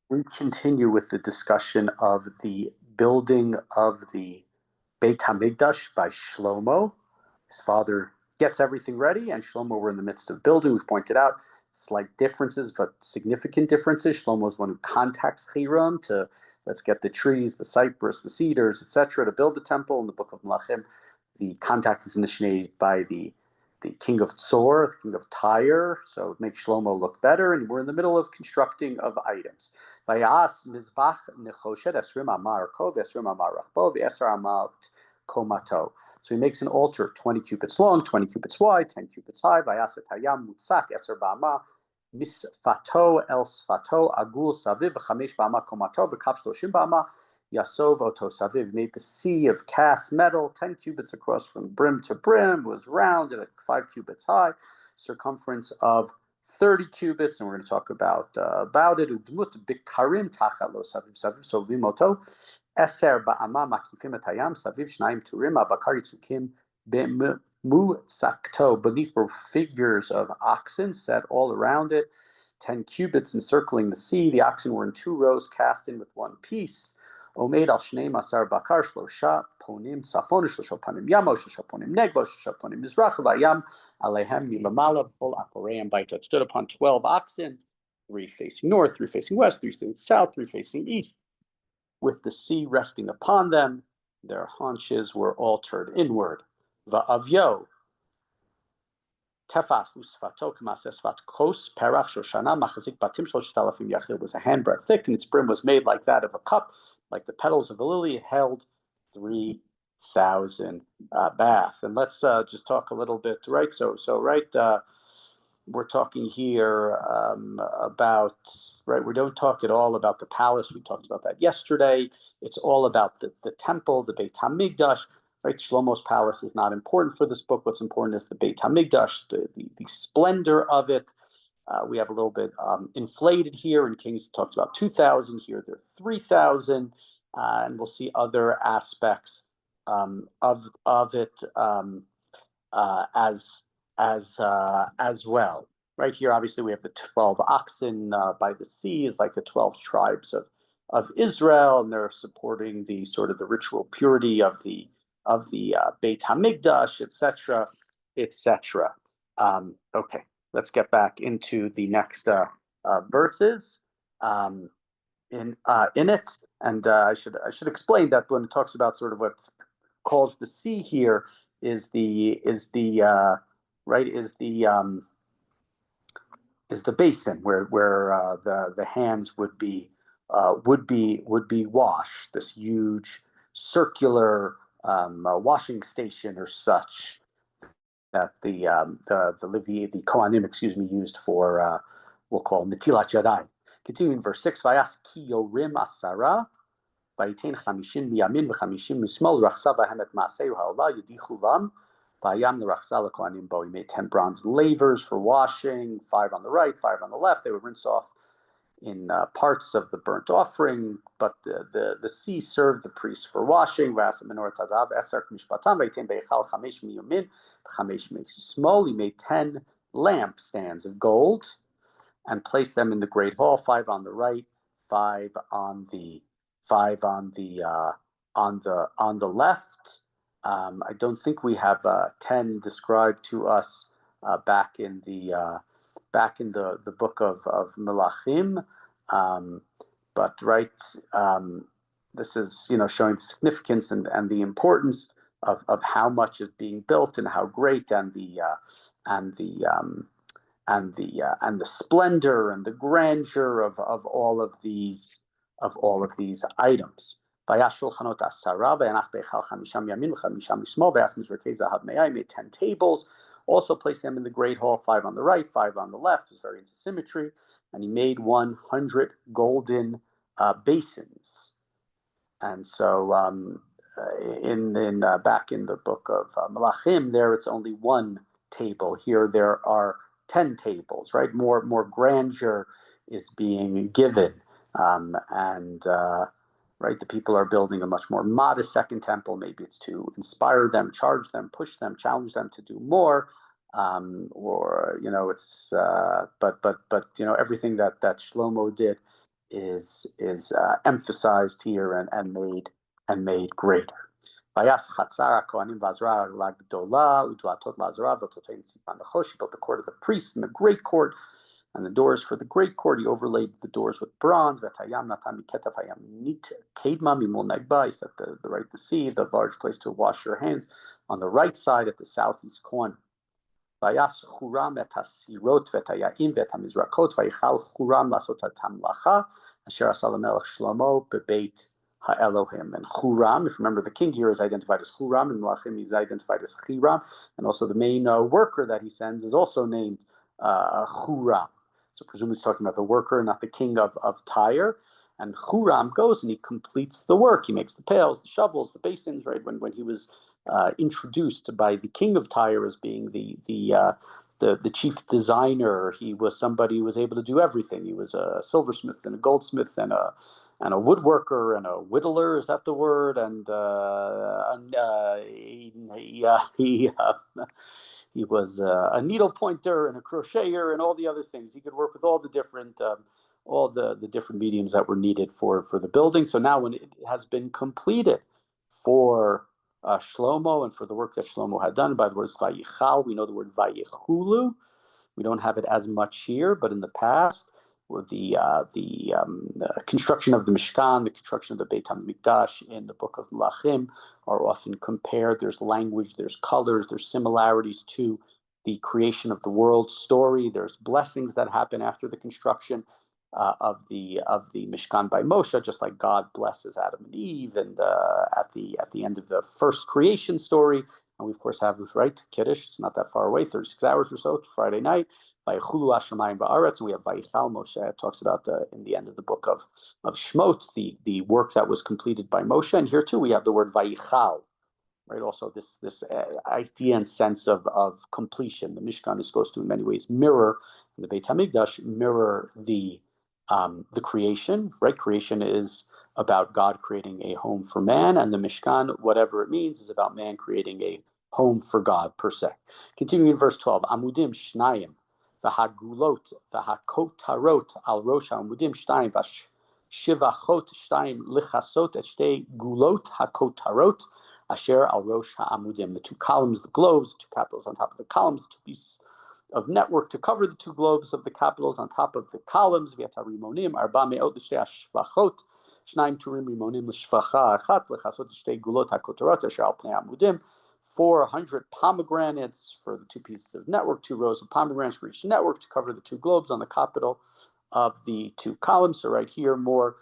We continue with the discussion of the building of the Beit HaMikdash by Shlomo. His father gets everything ready, and Shlomo we're in the midst of building. We've pointed out slight differences, but significant differences. Shlomo is one who contacts Hiram to let's get the trees, the cypress, the cedars, etc., to build the temple. In the book of Melachim, the contact is initiated by the king of Tzor, the king of Tyre, so it makes Shlomo look better, and we're in the middle of constructing of items. Vayas mizbach nechoshet esrim amar kov esrim amar rachbo v'esar amar komato. So he makes an altar 20 cubits long, 20 cubits wide, 10 cubits high. Vayas et hayam mutzak eser ba'ama misfato el sfato agul saviv v'chamesh ba'ama komato v'kav shloshim ba'ama Yasov Oto Saviv made the sea of cast metal, 10 cubits across from brim to brim, was round and 5 cubits high, circumference of 30 cubits, and we're going to talk about it. Udmut bikarim tachalo saviv saviv sovim oto eser ba'ama makifim etayam saviv shnayim turim abakar yitzukim bemutzakto. Beneath were figures of oxen set all around it, 10 cubits encircling the sea. The oxen were in 2 rows cast in with one piece. Omed al shnei masar bakar shlosha ponim safon shlosha ponim yamo shlosha ponim negbo shlosha ponim mizrach vayam alehem milamala bol akoreim baita. It stood upon 12 oxen, 3 facing north, 3 facing west, 3 facing south, 3 facing east, with the sea resting upon them. Their haunches were all turned inward. Va'avyo Tefach usfato k'masesfat kos perach shoshana machazik batim shloshet alafim yachil was a handbreadth thick, and its brim was made like that of a cup, like the petals of a lily. It held 3,000 bath. And let's just talk a little bit, right? We're talking here about, right? We don't talk at all about the palace. We talked about that yesterday. It's all about the temple, the Beit HaMikdash. Right, Shlomo's palace is not important for this book. What's important is the Beit HaMikdash, the splendor of it. We have a little bit inflated here. In Kings, it talks about 2,000. Here, there are 3,000, and we'll see other aspects of it as well. Right here, obviously, we have the 12 oxen by the sea, is like the 12 tribes of Israel, and they're supporting the sort of the ritual purity of the Beit HaMikdash, etc., etc. Okay, let's get back into the next verses in it, and I should explain that when it talks about sort of what calls the sea here is the basin where the hands would be washed. This huge circular washing station or such that the Kohanim, used for we'll call Netilat Yadayim. Continuing verse 6, Vayas ki yorim asara, vayitain chamishim miyamin v'chamishim mismol, rachsa v'hem et ma'aseu ha'olah yedichu vam, vayam l'rachsa l'kohanim bo. He made 10 bronze lavers for washing, 5 on the right, 5 on the left. They would rinse off in parts of the burnt offering, but the sea served the priests for washing. He made 10 lampstands of gold and placed them in the great hall, 5 on the right, 5 on the left. I don't think we have 10 described to us back in the book of Melachim, but this is showing the significance and the importance of how much is being built and how great and the splendor and the grandeur of all of these items. He made 10 tables, also placed them in the great hall, 5 on the right, 5 on the left. It was very into symmetry. And he made 100 golden basins. And so back in the book of Melachim, there it's only 1 table. Here there are 10 tables, right? More grandeur is being given. Right, the people are building a much more modest second temple. Maybe it's to inspire them, charge them, push them, challenge them to do more, it's everything that Shlomo did emphasized here and made greater. He built the court of the priests and the great court, and the doors for the great court. He overlaid the doors with bronze. He set the right to see, the large place to wash your hands, on the right side at the southeast corner. ויעש חורם את הסירות ואת היעים ואת המזרקות, ויכל חורם לעשות את המלאכה, אשר עשה למלך שלמה בבית האלוהים. And Huram, if you remember, the king here is identified as Huram, and Melachim is identified as Hiram, and also the main worker that he sends is also named Huram. So presumably he's talking about the worker, not the king of Tyre. And Huram goes and he completes the work. He makes the pails, the shovels, the basins. Right when he was introduced by the king of Tyre as being the chief designer, he was somebody who was able to do everything. He was a silversmith and a goldsmith and a woodworker and a whittler. Is that the word? And he was a needle pointer and a crocheter and all the other things. He could work with all the different mediums that were needed for the building. So now when it has been completed for Shlomo and for the work that Shlomo had done, by the words Vayichal, we know the word Vayichulu. We don't have it as much here, but in the past, with the construction of the Mishkan, the construction of the Beit HaMikdash in the book of Melachim are often compared. There's language, there's colors, there's similarities to the creation of the world story. There's blessings that happen after the construction of the Mishkan by Moshe, just like God blesses Adam and Eve, and at the end of the first creation story. And we of course have, right, Kiddush. It's not that far away, 36 hours or so, Friday night. Vayichulu Hashemayim Ba'aretz, and we have Vayichal Moshe. It talks about in the end of the book of Shmot the work that was completed by Moshe. And here too we have the word Vayichal, right? Also this idea and sense of completion. The Mishkan is supposed to in many ways mirror, and the Beit HaMikdash mirror the creation, right? Creation is about God creating a home for man, and the Mishkan, whatever it means, is about man creating a home for God per se. Continuing in verse 12, Amudim Shnayim, V'hagulot, V'hakotarot, Al Rosh Amudim Shnayim, V'shivachot Shnayim, Lichasot, Et Shtei Gulot HaKotarot, Asher Al Rosh HaAmudim. The two columns, the globes, the two capitals on top of the columns, two pieces of network to cover the two globes of the capitals on top of the columns. V'yata rimonim, arba me'ot l'shtei hashvachot, shnayim turim rimonim l'shvacha achat, l'chasot l'shtei gulot hakotarot, asher al pnei amudim. 400 pomegranates for the two pieces of network, 2 rows of pomegranates for each network to cover the two globes on the capital of the two columns. So right here, more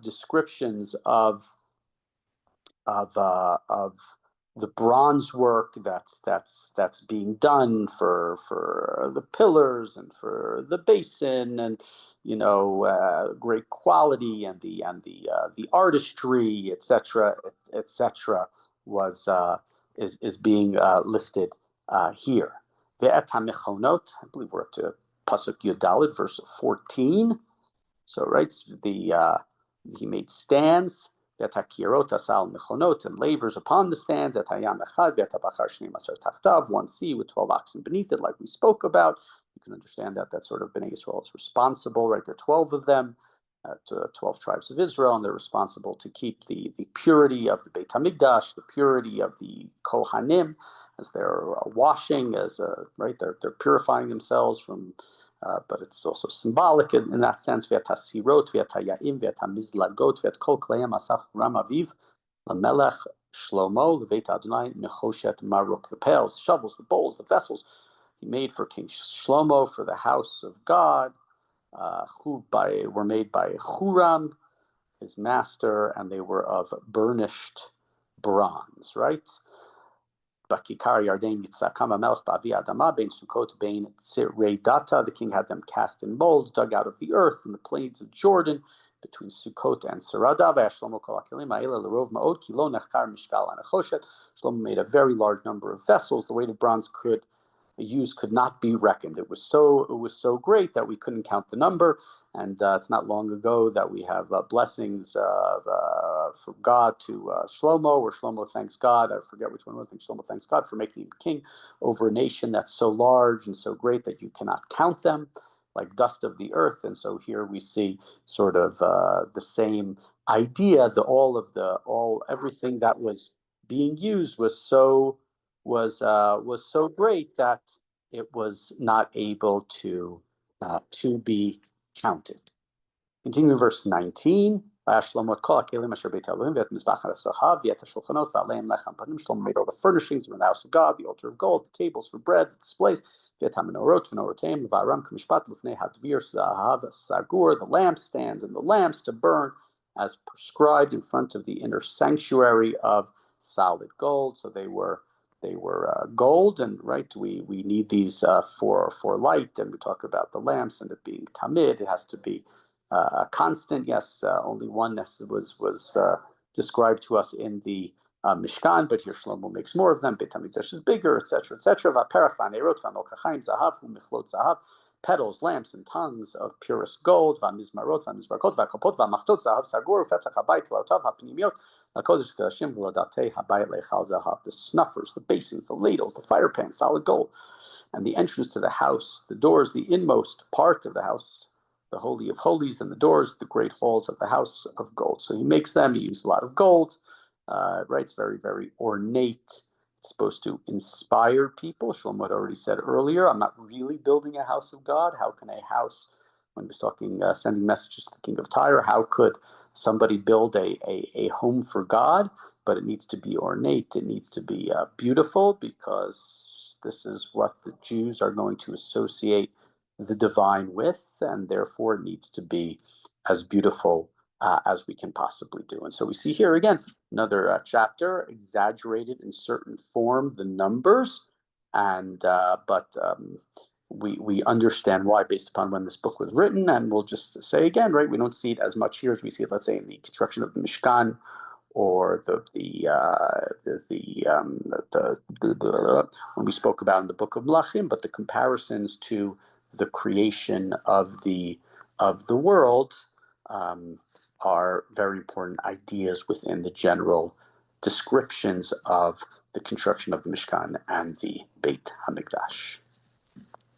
descriptions of the bronze work that's being done for the pillars and for the basin, and great quality, and the artistry, etc., is being listed here. Ve'et hamechonot, I believe we're up to pasuk Yudalid, verse 14. So right, he made stands. Asal mechonot, and lavers upon the stands. One sea with 12 oxen beneath it, like we spoke about. You can understand that sort of Bnei Yisrael is responsible, right? There are 12 of them, 12 tribes of Israel, and they're responsible to keep the purity of the Beit HaMikdash, the purity of the Kohanim, as they're washing, right? They're purifying themselves from. But it's also symbolic in that sense. V'atasirot, v'atayaim, v'atamizlagot, v'atkol kleim asach Huram aviv, Elimelech Shlomo, Leveit Adonai, Nechoshet Maruk, the pails, the shovels, the bowls, the vessels he made for King Shlomo, for the house of God, were made by Huram, his master, and they were of burnished bronze, right? Bakikar Yarden Yitzakam Amelch Ba'avi Adama Bein Sukkot Bein Tzirei Data. The king had them cast in mold, dug out of the earth in the plains of Jordan, between Sukkot and Sarada. Shlomo Kol Hakelim Ha'ela L'Rov Ma'od Ki Lo Nechkar Mishkal Anachoshet. Shlomo made a very large number of vessels. The weight of bronze could not be reckoned. It was so great that we couldn't count the number. And it's not long ago that we have blessings from God to Shlomo, where Shlomo thanks God. I forget which one it was. I think Shlomo thanks God for making him king over a nation that's so large and so great that you cannot count them. like dust of the earth. And so here we see sort of the same idea. Everything that was being used was so great that it was not able to be counted. Continuing verse 19. Shlomo made all the furnishings in the house of God, the altar of gold, the tables for bread, the displays, the lampstands and the lamps to burn as prescribed in front of the inner sanctuary of solid gold. So they were gold, and right, we need these for light, and we talk about the lamps and it being tamid. It has to be a constant. Yes, only one was described to us in the Mishkan, but here Shlomo makes more of them. Beit HaMikdash is bigger, etc., etc. V'perach v'anerot v'amolkachayim zahav v'michlot zahav, petals, lamps, and tongues of purest gold. V'amizmarot v'amizrakot v'akopot v'amachtot zahav sagur v'fetach habayit laotav ha'pnimiyot lakodesh kodashim v'ladatei habayit leichal zahav. The snuffers, the basins, the ladles, the fire pans, solid gold, and the entrance to the house, the doors, the inmost part of the house, the Holy of Holies, and the doors, the great halls of the house of gold. So he makes them. He used a lot of gold. Right, it's very, very ornate. It's supposed to inspire people. Shlomo had already said earlier, I'm not really building a house of God. How can a house, when he was talking, sending messages to the king of Tyre, how could somebody build a home for God? But it needs to be ornate. It needs to be beautiful, because this is what the Jews are going to associate the divine with, and therefore it needs to be as beautiful as we can possibly do. And so we see here again another chapter, exaggerated in certain form, the numbers, and but we understand why based upon when this book was written. And we'll just say again, right, we don't see it as much here as we see it, let's say, in the construction of the Mishkan, or when we spoke about in the book of Melachim. But the comparisons to the creation of the world are very important ideas within the general descriptions of the construction of the Mishkan and the Beit HaMikdash.